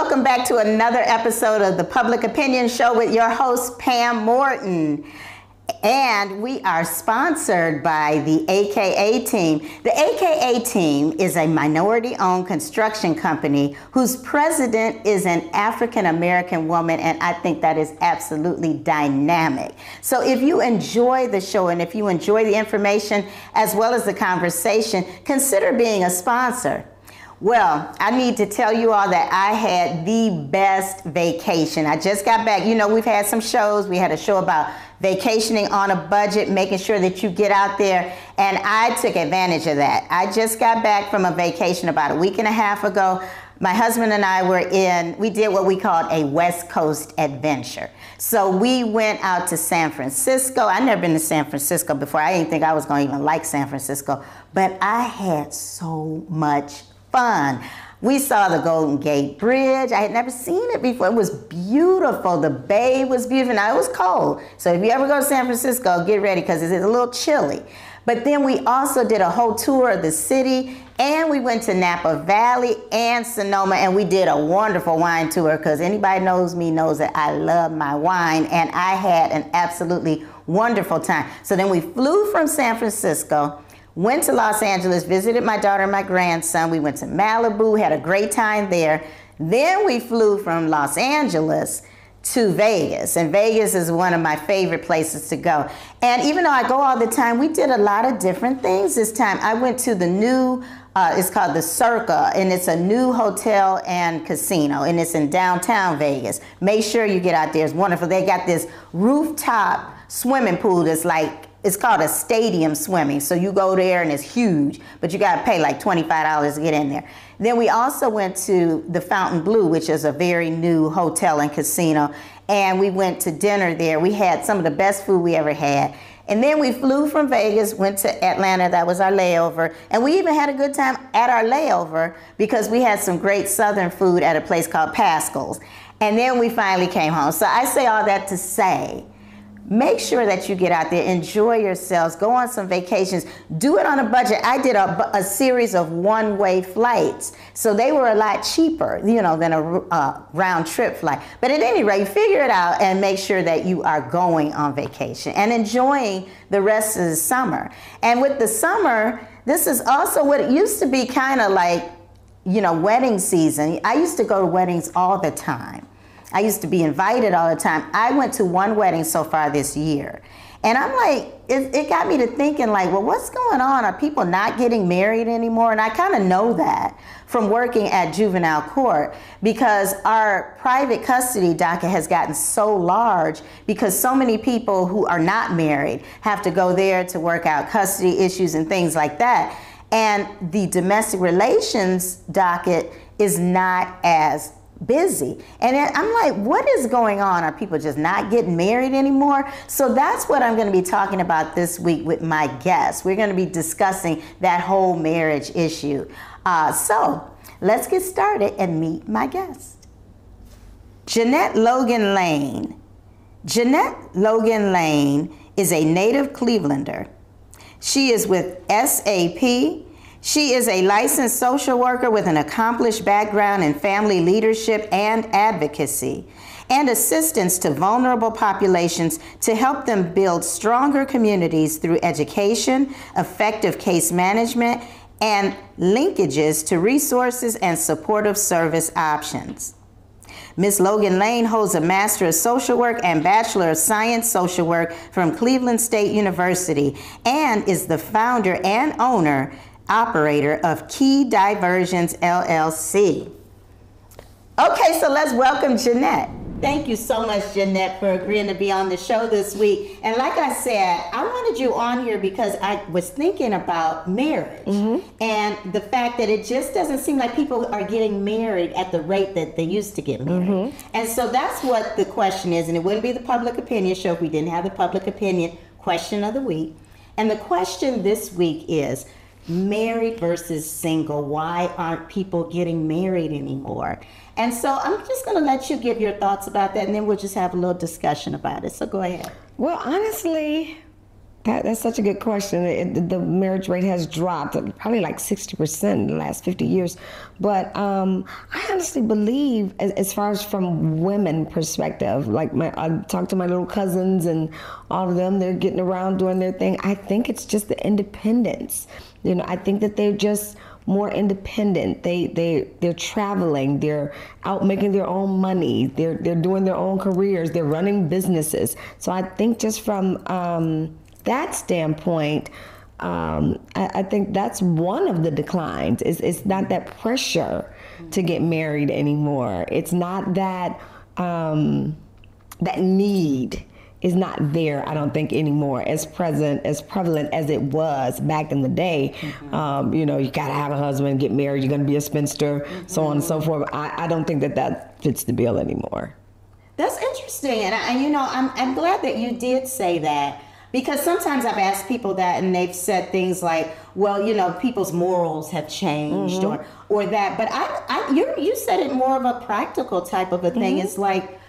welcome back to another episode of the Public Opinion Show with your host, Pam Morton. And we are sponsored by the AKA team. The AKA team is a minority-owned construction company whose president is an African-American woman, and I think that is absolutely dynamic. So if you enjoy the show and if you enjoy the information as well as the conversation, consider being a sponsor. Well, I need to tell you all that I had the best vacation. I just got back. You know, we've had some shows. We had a show about vacationing on a budget, making sure that you get out there, and I took advantage of that. I just got back from a vacation about a week and a half ago. My husband and I we did what we called a West Coast adventure. So we went out to San Francisco. I'd never been to San Francisco before. I didn't think I was going to even like San Francisco, but I had so much fun. We saw the Golden Gate Bridge. I had never seen it before. It was beautiful. The bay was beautiful. Now, it was cold. So if you ever go to San Francisco, get ready because it's a little chilly. But then we also did a whole tour of the city, and we went to Napa Valley and Sonoma, and we did a wonderful wine tour because anybody knows me knows that I love my wine, and I had an absolutely wonderful time. So then we flew from San Francisco, went to Los Angeles, visited my daughter and my grandson. We went to Malibu, had a great time there. Then we flew from Los Angeles to Vegas, and Vegas is one of my favorite places to go. And even though I go all the time, we did a lot of different things this time. I went to the new, it's called the Circa, and it's a new hotel and casino, and it's in downtown Vegas. Make sure you get out there. It's wonderful. They got this rooftop swimming pool that's like, it's called a stadium swimming. So you go there and it's huge, but you got to pay like $25 to get in there. Then we also went to the Fontainebleau, which is a very new hotel and casino. And we went to dinner there. We had some of the best food we ever had. And then we flew from Vegas, went to Atlanta. That was our layover. And we even had a good time at our layover because we had some great Southern food at a place called Pascal's. And then we finally came home. So I say all that to say, make sure that you get out there, enjoy yourselves, go on some vacations, do it on a budget. I did a series of one-way flights, so they were a lot cheaper, you know, than a round-trip flight. But at any rate, figure it out and make sure that you are going on vacation and enjoying the rest of the summer. And with the summer, this is also what it used to be kind of like, you know, wedding season. I used to go to weddings all the time. I used to be invited all the time. I went to one wedding so far this year. And I'm like, it got me to thinking like, well, what's going on? Are people not getting married anymore? And I kind of know that from working at juvenile court because our private custody docket has gotten so large because so many people who are not married have to go there to work out custody issues and things like that. And the domestic relations docket is not as busy. And I'm like, what is going on? Are people just not getting married anymore? So that's what I'm going to be talking about this week with my guests. We're going to be discussing that whole marriage issue. So let's get started and meet my guest. Jeanette Logan-Lane. Jeanette Logan-Lane is a native Clevelander. She is with SAP. She is a licensed social worker with an accomplished background in family leadership and advocacy and assistance to vulnerable populations to help them build stronger communities through education, effective case management, and linkages to resources and supportive service options. Ms. Logan-Lane holds a Master of Social Work and Bachelor of Science Social Work from Cleveland State University and is the founder and operator of Key Diversions, LLC. Okay, so let's welcome Jeanette. Thank you so much, Jeanette, for agreeing to be on the show this week. And like I said, I wanted you on here because I was thinking about marriage and the fact that it just doesn't seem like people are getting married at the rate that they used to get married. And so that's what the question is, and it wouldn't be the public opinion show if we didn't have the public opinion question of the week. And the question this week is, married versus single. Why aren't people getting married anymore? And so I'm just going to let you give your thoughts about that, and then we'll just have a little discussion about it. So go ahead. Well, honestly, That's such a good question. The marriage rate has dropped probably like 60% in the last 50 years. But I honestly believe, as far as from women perspective, like I talk to my little cousins and all of them, they're getting around doing their thing. I think it's just the independence. You know, I think that they're just more independent. They're traveling. They're out making their own money. They're doing their own careers. They're running businesses. So I think just from that standpoint, I think that's one of the declines. It's not that pressure to get married anymore. It's not that that need is not there, I don't think, anymore, as prevalent as it was back in the day. You know, you gotta have a husband, get married, you're gonna be a spinster, so on and so forth. I don't think that fits the bill anymore. That's interesting, and you know, I'm glad that you did say that, because sometimes I've asked people that and they've said things like, well, you know, people's morals have changed or that, but you said it more of a practical type of a thing. It's like,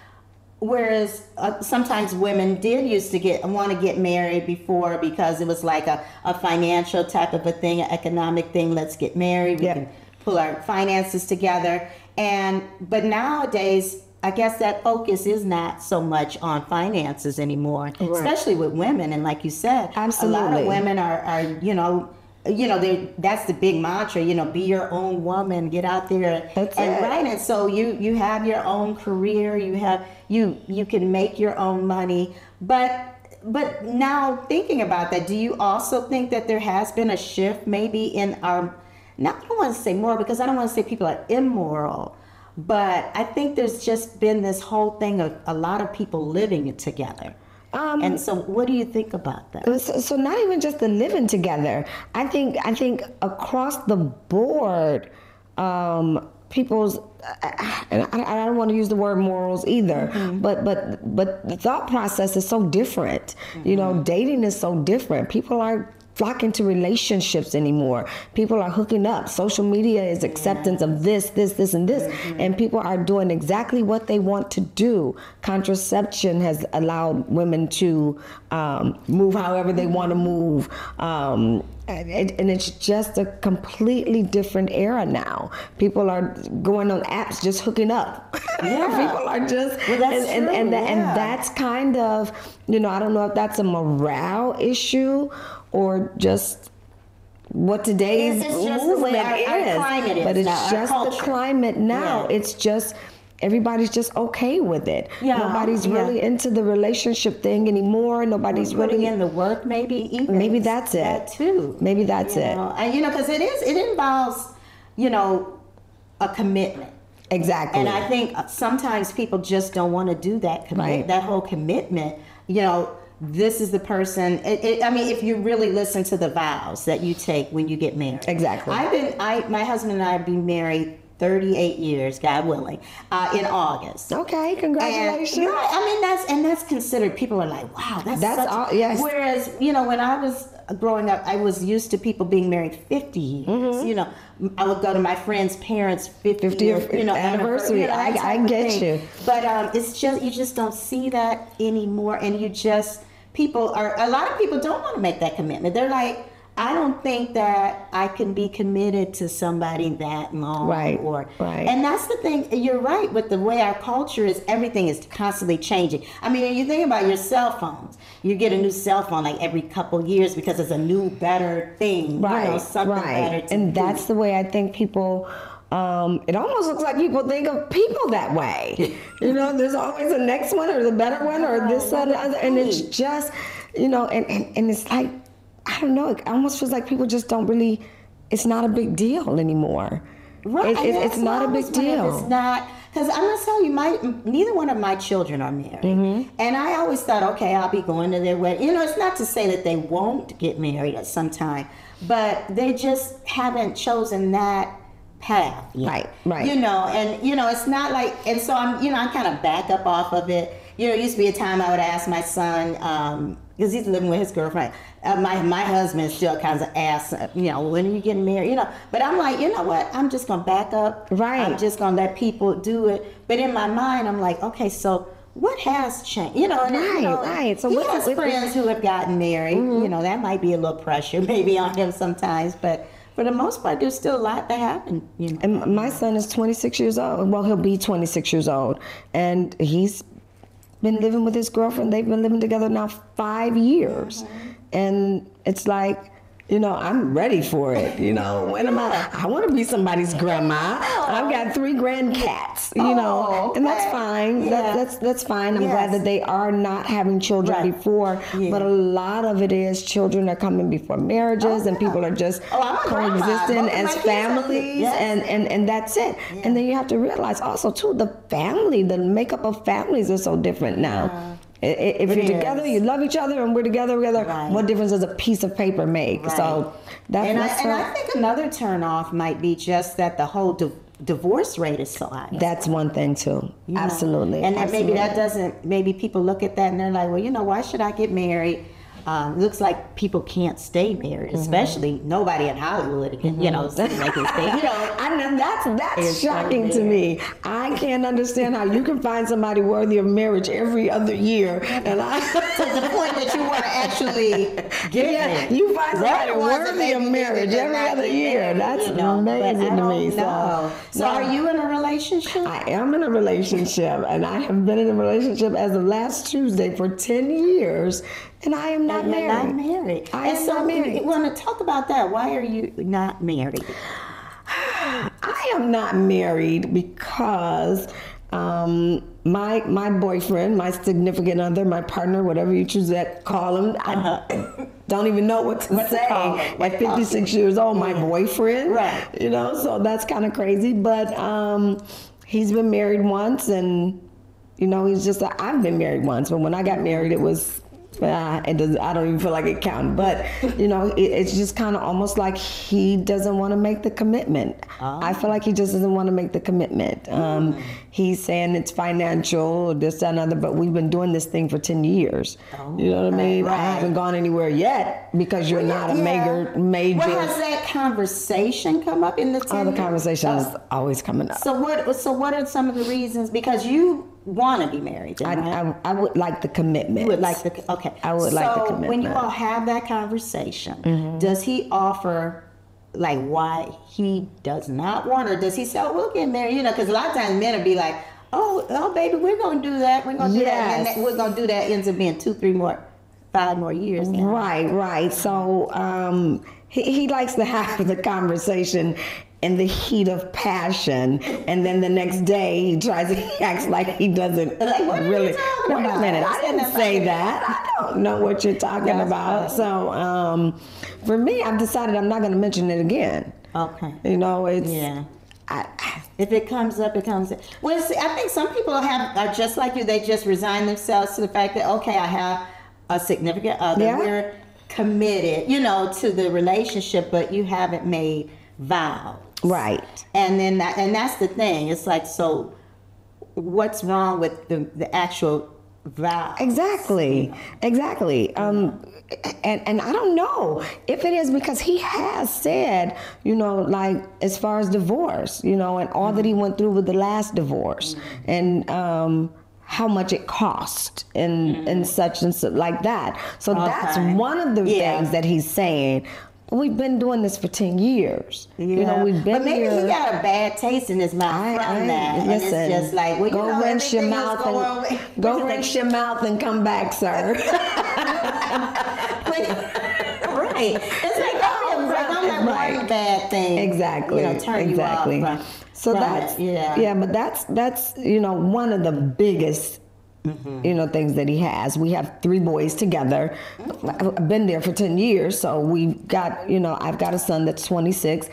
whereas sometimes women did used to want to get married before because it was like a financial type of a thing, an economic thing. Let's get married. We can pull our finances together. But nowadays, I guess that focus is not so much on finances anymore, especially with women. And like you said, absolutely, a lot of women are you know, that's the big mantra, you know, be your own woman, get out there and so you have your own career, you can make your own money. But now thinking about that, do you also think that there has been a shift maybe in our, now I don't want to say moral, because I don't want to say people are immoral, but I think there's just been this whole thing of a lot of people living together. And so what do you think about that? So not even just the living together. I think across the board, people's, and I don't want to use the word morals either, but the thought process is so different. You know, dating is so different. People aren't flocking to relationships anymore. People are hooking up. Social media is acceptance of this, and this. And people are doing exactly what they want to do. Contraception has allowed women to move however they want to move. And it's just a completely different era now. People are going on apps just hooking up. People are just, and that's kind of, you know, I don't know if that's a morale issue or just what today's movement is. But it's just the climate now. It's just, everybody's just okay with it. Nobody's really into the relationship thing anymore. Nobody's putting really in the work, maybe that's it. That too. Maybe that's it. And you know, because it involves, you know, a commitment. Exactly. And I think sometimes people just don't want to do that that whole commitment. You know, this is the person. I mean, if you really listen to the vows that you take when you get married. Exactly. My husband and I have been married 38 years, God willing, in August. Okay, congratulations. And, you know, I mean, that's considered, people are like, wow, that's all, yes. Whereas, you know, when I was growing up, I was used to people being married 50 years. You know, I would go to my friend's parents' 50th, you know, anniversary. You know, I get you. But it's just, you just don't see that anymore. And you just, a lot of people don't want to make that commitment. They're like, I don't think that I can be committed to somebody that long. Right. And that's the thing. You're right. With the way our culture is, everything is constantly changing. I mean, you think about your cell phones. You get a new cell phone like every couple years because it's a new, better thing. Right. You know, something better to and do. That's the way I think people. It almost looks like people think of people that way. You know, there's always the next one or the better one or this or the other, and it's just, you know, and it's like, I don't know, it almost feels like people just don't really, it's not a big deal anymore. Right. It's not a big deal. It's not, because I'm going to tell you, neither one of my children are married. And I always thought, okay, I'll be going to their wedding. You know, it's not to say that they won't get married at some time, but they just haven't chosen that path yet. Right. You know, and, you know, it's not like, and so I'm, you know, I kind of back up off of it. You know, it used to be a time I would ask my son, because he's living with his girlfriend. My husband still kind of asks, you know, when are you getting married? You know, but I'm like, you know what? I'm just gonna back up. Right. I'm just gonna let people do it. But in my mind, I'm like, okay, so what has changed? You know, and, right. So he has friends who have gotten married. You know, that might be a little pressure maybe on him sometimes, but for the most part, there's still a lot that happen. You know. And my son is 26 years old. Well, he'll be 26 years old, and he's been living with his girlfriend. They've been living together now 5 years, and it's like, you know, I'm ready for it. You know, when am I want to be somebody's grandma. I've got 3 grand cats, you know, and that's fine. Yeah. That's fine. I'm glad that they are not having children before, but a lot of it is children are coming before marriages, and people are just coexisting as families, and that's it. Yeah. And then you have to realize also too, the makeup of families is so different now. If you're together, you love each other, and we're together. What difference does a piece of paper make? Right. So that's I think another turn off might be just that the whole divorce rate is so high. That's one thing too. Absolutely. And maybe that doesn't. Maybe people look at that and they're like, well, you know, why should I get married? Looks like people can't stay married, especially nobody in Hollywood can, you know, they can stay. You know, I know that's shocking to me. I can't understand how you can find somebody worthy of marriage every other year, and to the point that you want to actually get married. You find somebody worthy of marriage every other year. That's amazing to me. So are you in a relationship? I am in a relationship, and I have been in a relationship as of last Tuesday for 10 years. And I am not married. Not married. I am not married. You want to talk about that? Why are you not married? I am not married because my boyfriend, my significant other, my partner, whatever you choose to call him, I don't even know what to say. At 56 years old, my boyfriend, right? You know, so that's kind of crazy. But he's been married once, and you know, he's just I've been married once, but when I got married, it was. I don't even feel like it counted, but you know, it's just kind of almost like he doesn't want to make the commitment. I feel like he just doesn't want to make the commitment. He's saying it's financial, this, that, and other, but we've been doing this thing for 10 years. You know what I mean? Right. I haven't gone anywhere yet because you're not a major. Well, has that conversation come up in the 10 years? The conversation is always coming up. So what are some of the reasons? Because you want to be married, right? I would like the commitment. You would like the okay. I would like the commitment. So when you all have that conversation, does he offer like why he does not want, or does he say, "Oh, we'll get married"? You know, because a lot of times men will be like, "Oh, baby, we're gonna do that. We're gonna do that, and then we're gonna do that." Ends up being 2, 3 more, 5 more years. Now. Right. So he likes to have the conversation in the heat of passion, and then the next day he acts like he doesn't really. Wait a minute, I didn't say that. I don't know what you're talking about. So for me, I've decided I'm not going to mention it again. Okay. You know, it's if it comes up, it comes up. Well, see, I think some people are just like you. They just resign themselves to the fact that I have a significant other. Yeah. We're committed, you know, to the relationship, but you haven't made vows. Right. And then that's the thing. It's like, so what's wrong with the actual vow? Exactly. And I don't know if it is because he has said, you know, like as far as divorce, you know, and all that he went through with the last divorce, and how much it cost and such and so like that. So that's one of the things that he's saying. We've been doing this for 10 years. Yeah. You know, we've been But maybe he got a bad taste in his mouth from that. Listen, and it's just like, well, go rinse your mouth rinse your mouth and come back, sir. Right. It's like, don't let one bad thing, exactly, you know, turn you off. So that's but that's you know, one of the biggest you know, things that he has. We have 3 boys together. I've been there for 10 years, so we've got, you know, I've got a son that's 26,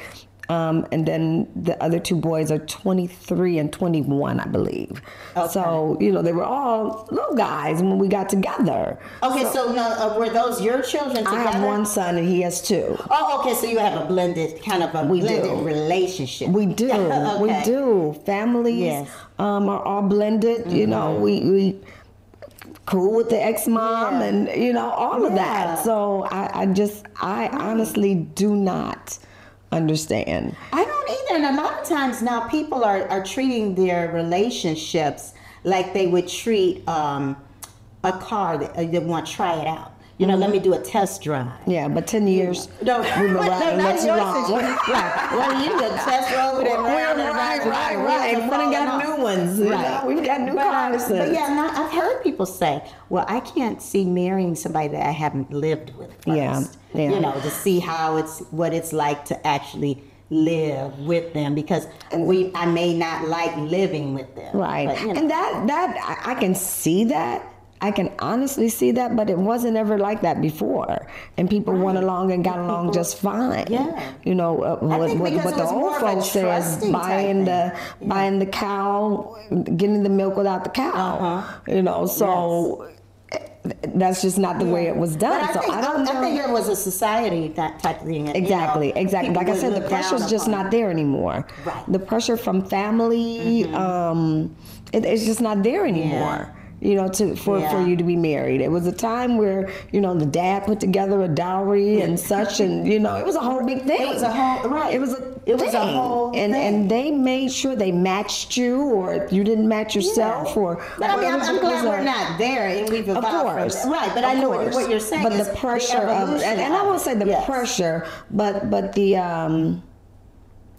and then the other 2 boys are 23 and 21, I believe. Okay. So, you know, they were all little guys when we got together. Okay, so were those your children together? I have 1 son and he has 2. Oh, okay, so you have a blended relationship. We do. Okay. We do. Families are all blended. You know, we cool with the ex-mom and, you know, all of that. So I honestly do not understand. I don't either. And a lot of times now people are treating their relationships like they would treat a car that they want to try it out. You know, let me do a test drive. Yeah, but 10 years, No, we've been riding not too your long. situation. Right. Well, you can test road it around and Right. We done got new ones. You know, we've got new cars. But yeah, now, I've heard people say, well, I can't see marrying somebody that I haven't lived with first. Yeah. You know, to see what it's like to actually live with them, because I may not like living with them. Right. But, you know. And that I can see that. I can honestly see that, but it wasn't ever like that before, and people went along and got along just fine. Yeah. You know what the old folks say is buying the cow, getting the milk without the cow. You know, so that's just not the way it was done. But I think it was a society type of thing. Exactly. Like I said, the pressure's just not there anymore. Right. The pressure from family, it's just not there anymore. You know, for you to be married. It was a time where, you know, the dad put together a dowry and such, and you know, it was a whole big thing. It was a whole It was a whole thing. And they made sure they matched you, or if you didn't match yourself, But I mean, I'm glad we're not there, and we've evolved. Of course, from right? But I know what you're saying. But is the pressure of, and I won't say the pressure, but the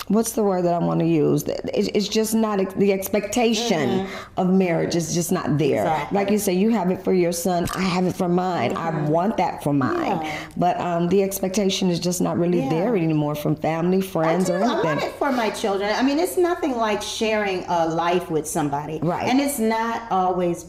what's the word that I want to use? It's just not the expectation of marriage is just not there. Exactly. Like you say, you have it for your son, I have it for mine. I want that for mine. But the expectation is just not really there anymore from family, friends, or anything. I want it for my children. I mean, it's nothing like sharing a life with somebody. Right. And it's not always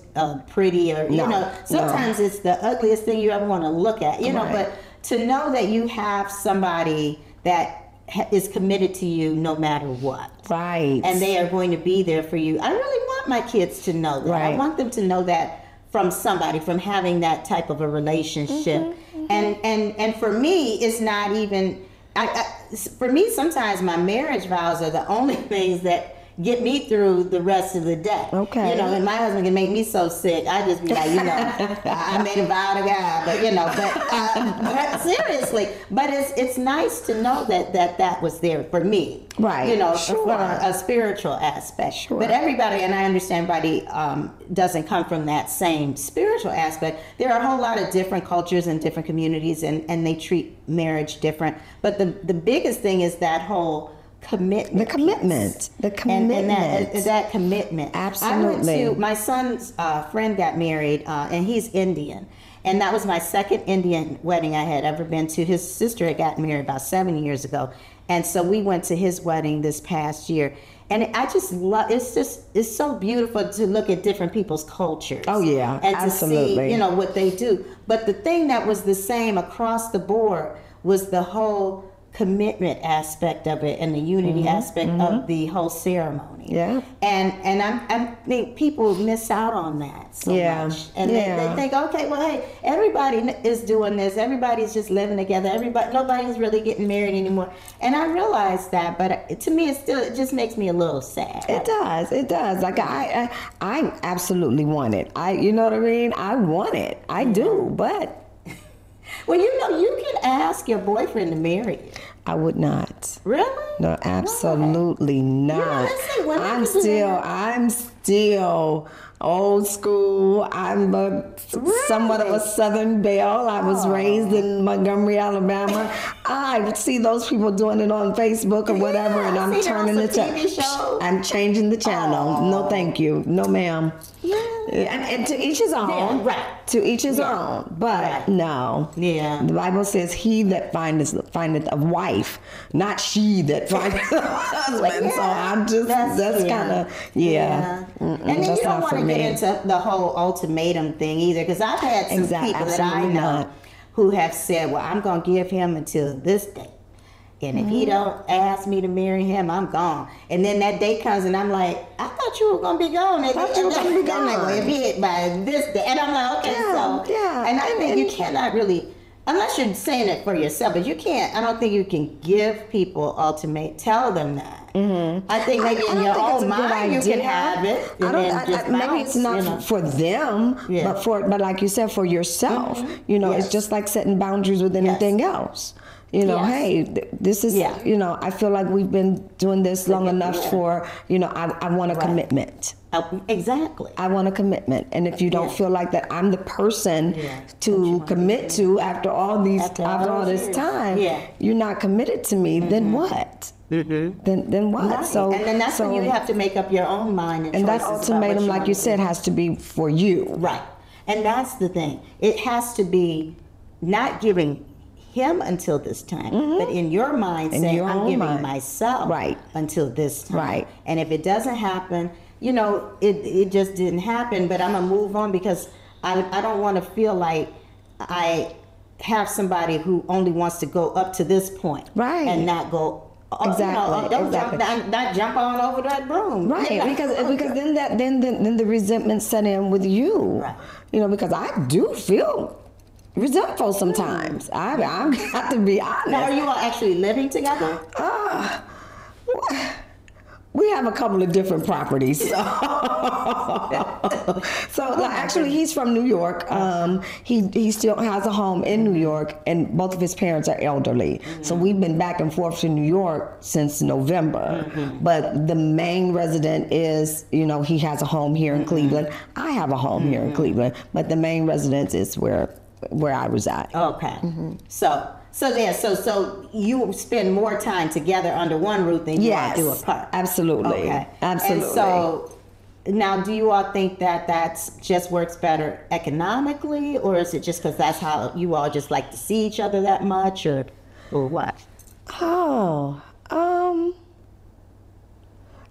pretty, or, you know, sometimes it's the ugliest thing you ever want to look at, you know, but to know that you have somebody that is committed to you no matter what. Right. And they are going to be there for you. I really want my kids to know that. Right. I want them to know that from somebody, from having that type of a relationship. And for me, it's not even, for me, sometimes my marriage vows are the only things that get me through the rest of the day. Okay. You know, and my husband can make me so sick. I just be like, you know, I made a vow to God, but you know, but seriously, but it's nice to know that was there for me. Right. You know, Sure. for a spiritual aspect. Sure. But everybody, and I understand everybody doesn't come from that same spiritual aspect. There are a whole lot of different cultures and different communities, and they treat marriage different. But the biggest thing is that whole commitment. The commitment. And that commitment. Absolutely. My son's friend got married, and he's Indian. And that was my second Indian wedding I had ever been to. His sister had gotten married about 7 years ago. And so we went to his wedding this past year. And I just love, it's so beautiful to look at different people's cultures. Oh yeah, and absolutely. to see, you know, what they do. But the thing that was the same across the board was the whole commitment aspect of it, and the unity aspect of the whole ceremony. Yeah. And I think people miss out on that so much. And they think, okay, well, hey, everybody is doing this. Everybody's just living together. Nobody's really getting married anymore. And I realize that, but to me, it just makes me a little sad. It does. Like I absolutely want it. You know what I mean? I want it. I do, but. Well, you know, you can ask your boyfriend to marry you. I would not. Really? No, absolutely not. I'm still old school. I'm somewhat of a Southern belle. I was raised in Montgomery, Alabama. I see those people doing it on Facebook or whatever, and I'm turning the channel. I'm changing the channel. No, thank you. No, ma'am. Yeah. And to each his own. Yeah, right. To each his own. But no. Yeah. The Bible says, "He that findeth a wife, not she that findeth a husband." So I'm just that's kind of And then you don't want to get into the whole ultimatum thing either, because I've had some people that I know who have said, "Well, I'm going to give him until this day. And if he don't ask me to marry him, I'm gone." And then that day comes, and I'm like, "I thought you were gonna be gone." And I'm like, "Well, if he hit by this day," and I'm like, "Okay, And I think you cannot really, unless you're saying it for yourself, but you can't. I don't think you can give people tell them that. I think maybe in your own mind you can have it. Maybe it's not for them, but like you said, for yourself. You know, it's just like setting boundaries with anything else. You know, Yes. hey, this is, Yeah. you know, I feel like we've been doing this long enough for, you know, I want a Right. commitment. Exactly. I want a commitment. And if you don't Yeah. feel like that I'm the person Yeah. to commit to after all After all this years. time, Yeah. you're not committed to me, then what? Then what? Right. So and then that's when you have to make up your own mind and that choices about ultimatum, what like want you to said, do. has to be for you. Right. And that's the thing. It has to be not giving him until this time, but in your mind In saying, your I'm own giving mind. myself Right. until this time. Right. And if it doesn't happen, you know, it just didn't happen, but I'm going to move on because I don't want to feel like I have somebody who only wants to go up to this point. Right. And not go, Exactly, don't exactly. not jump on over that broom. Right, You know? because then the resentment set in with you. Right. You know, because I do feel resentful sometimes. I got to be honest. Now, are you all actually living together? We have a couple of different properties. So, like, actually, he's from New York. He still has a home in New York, and both of his parents are elderly. So we've been back and forth to New York since November. But the main resident is, you know, he has a home here in Cleveland. I have a home here in Cleveland, but the main residence is where I reside. Okay. So you spend more time together under one roof than you all do apart. Absolutely. Okay. Absolutely. And so now, do you all think that that's just works better economically, or is it just because that's how you all just like to see each other that much, or what? Oh,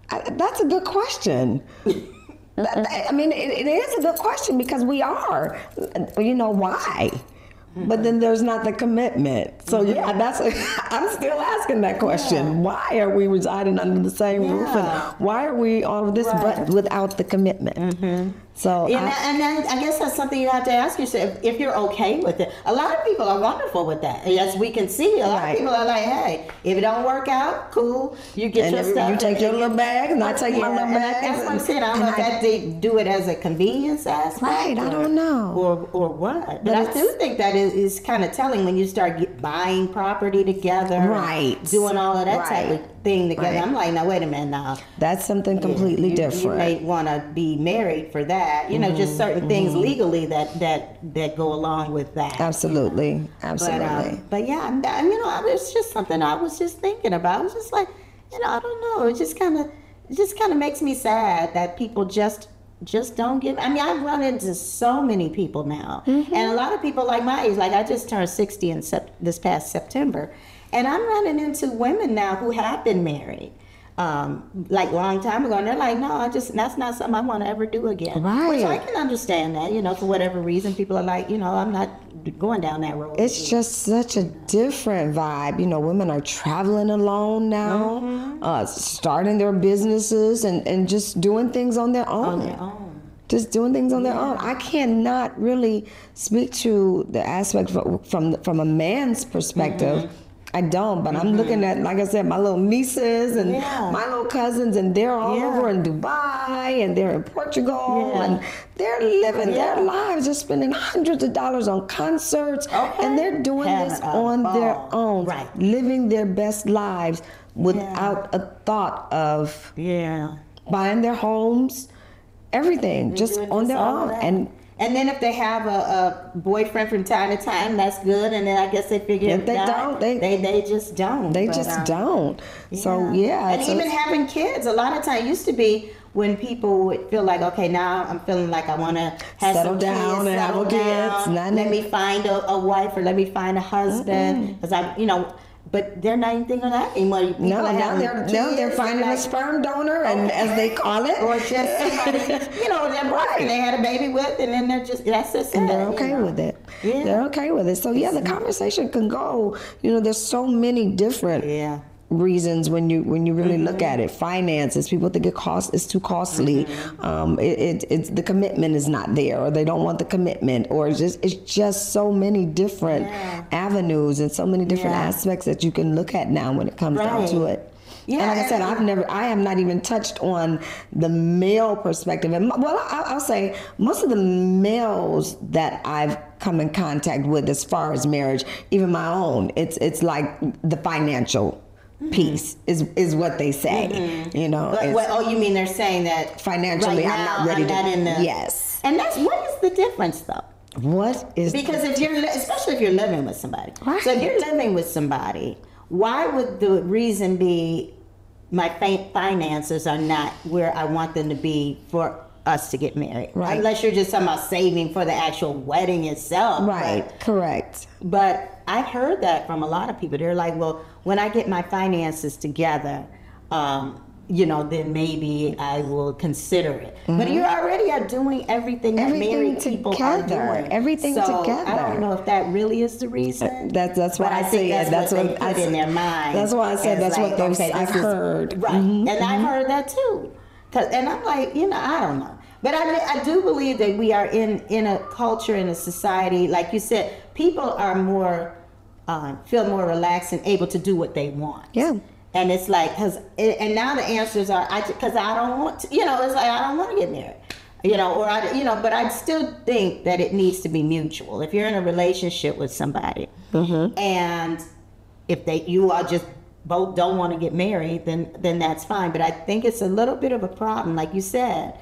that's a good question. I mean, it is a good question because we are. You know why? But then there's not the commitment. So yeah, I'm still asking that question. Why are we residing under the same roof, and why are we all of this but without the commitment? So and then I guess that's something you have to ask yourself if you're okay with it. A lot of people are wonderful with that. As we can see, a lot of people are like, hey, if it don't work out, cool. You get your stuff. You take your little bag, and I take my little bag. That's what I'm saying. I don't know if that they do it as a convenience aspect. Right, I don't know. Or what. But I do think that is kind of telling when you start buying property together. Right. Doing all of that type of thing together. Right. I'm like, now wait a minute now. That's something completely different. You may want to be married for that. You know, just certain things legally that go along with that. Absolutely. Absolutely. But yeah, you know, it's just something I was just thinking about. I was just like, you know, I don't know. It just kind of makes me sad that people just don't give. I mean, I've run into so many people now, and a lot of people like my age. Like I just turned 60 in this past September, and I'm running into women now who have been married. Like long time ago, and they're like, no, that's not something I want to ever do again. Right. Which I can understand that, you know, for whatever reason, people are like, you know, I'm not going down that road. It's just such a different vibe. You know, women are traveling alone now, starting their businesses and just doing things on their own. On their own. Just doing things on their own. I cannot really speak to the aspect from a man's perspective. I don't, but I'm looking at, like I said, my little nieces and my little cousins, and they're all over in Dubai, and they're in Portugal, and they're living their lives, just spending hundreds of dollars on concerts, and they're doing this on their own, living their best lives without a thought of buying their homes, everything, just on their own. And then if they have a boyfriend from time to time, that's good. And then I guess they figure if they don't, they just don't. They just don't. So And even having kids, a lot of time used to be when people would feel like, okay, now I'm feeling like I want to have settle down and have kids. Let me find a wife, or let me find a husband, because but they're not even thinking of that anymore. Now they're finding a sperm donor, and as they call it, or just somebody, you know, their boyfriend they had a baby with, and then that's just and they're okay with it. Yeah. They're okay with it. So the conversation can go. You know, there's so many different reasons when you really look at it. Finances, people think it's too costly. It's the commitment is not there, or they don't want the commitment, or it's just so many different avenues and so many different aspects that you can look at now when it comes down to it. Yeah, and like I said, I have not even touched on the male perspective. And well, I'll say most of the males that I've come in contact with as far as marriage, even my own, it's like the financial piece is what they say. You know. You mean they're saying that financially right I'm now, not ready I'm not to. in the, yes. And what is the difference though? What is because if you're especially if you're living with somebody. Right. So if you're living with somebody, why would the reason be my finances are not where I want them to be for us to get married? Right. Unless you're just talking about saving for the actual wedding itself. Right. Correct. But I've heard that from a lot of people. They're like, well, when I get my finances together, then maybe I will consider it. But you already are doing everything that married people are doing. Everything together. I don't know if that really is the reason. That's why I say that's what they put in their mind. That's why I said that's what I've heard. Right, and I've heard that too. And I'm like, I don't know. But I do believe that we are in a culture, in a society, like you said, people are feel more relaxed and able to do what they want. Yeah. And it's like, and now the answers are, because I don't want to, it's like, I don't want to get married, but I still think that it needs to be mutual. If you're in a relationship with somebody and if you all just both don't want to get married, then that's fine. But I think it's a little bit of a problem, like you said.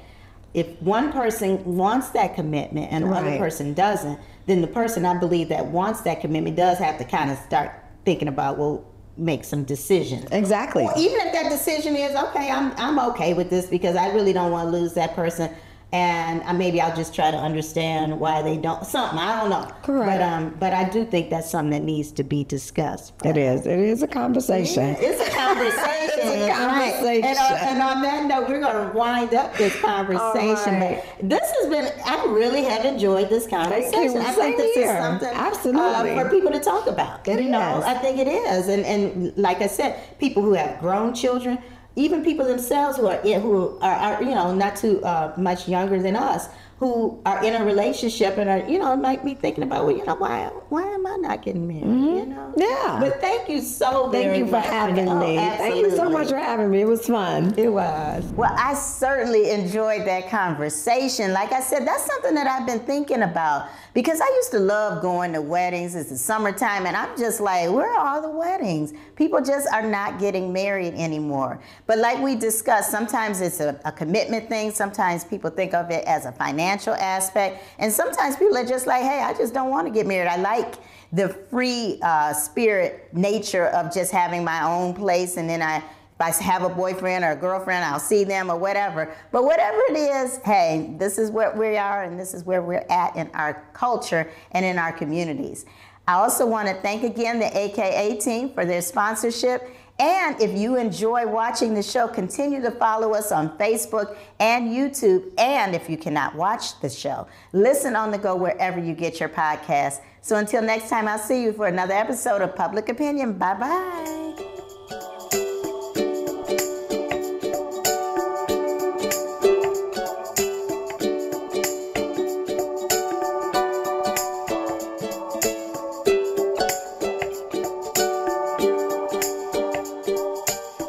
If one person wants that commitment and the other person doesn't, then the person I believe that wants that commitment does have to kind of start thinking about, make some decisions. Exactly. Or even if that decision is, okay, I'm okay with this because I really don't want to lose that person, and maybe I'll just try to understand why they don't. Something, I don't know. Correct. But I do think that's something that needs to be discussed. It is a conversation. It's a conversation. It's a conversation. Right. And on that note, we're going to wind up this conversation. Right. But this has been, I really have enjoyed this conversation. Thank you. I think this is something absolutely for people to talk about. It is. I think it is. And like I said, people who have grown children, even people themselves who are not too much younger than us, who are in a relationship and are might be thinking about, why am I not getting married? Yeah. But thank you so very much. Thank you for having me. Thank you so much for having me. It was fun. It was. Well, I certainly enjoyed that conversation. Like I said, that's something that I've been thinking about because I used to love going to weddings. It's the summertime, and I'm just like, where are all the weddings? People just are not getting married anymore. But like we discussed, sometimes it's a commitment thing. Sometimes people think of it as a financial aspect. And sometimes people are just like, hey, I just don't want to get married. I like the free spirit nature of just having my own place, and then if I have a boyfriend or a girlfriend, I'll see them or whatever. But whatever it is, hey, this is where we are and this is where we're at in our culture and in our communities. I also want to thank again the AKA team for their sponsorship. And if you enjoy watching the show, continue to follow us on Facebook and YouTube. And if you cannot watch the show, listen on the go wherever you get your podcasts. So until next time, I'll see you for another episode of Public Opinion. Bye-bye.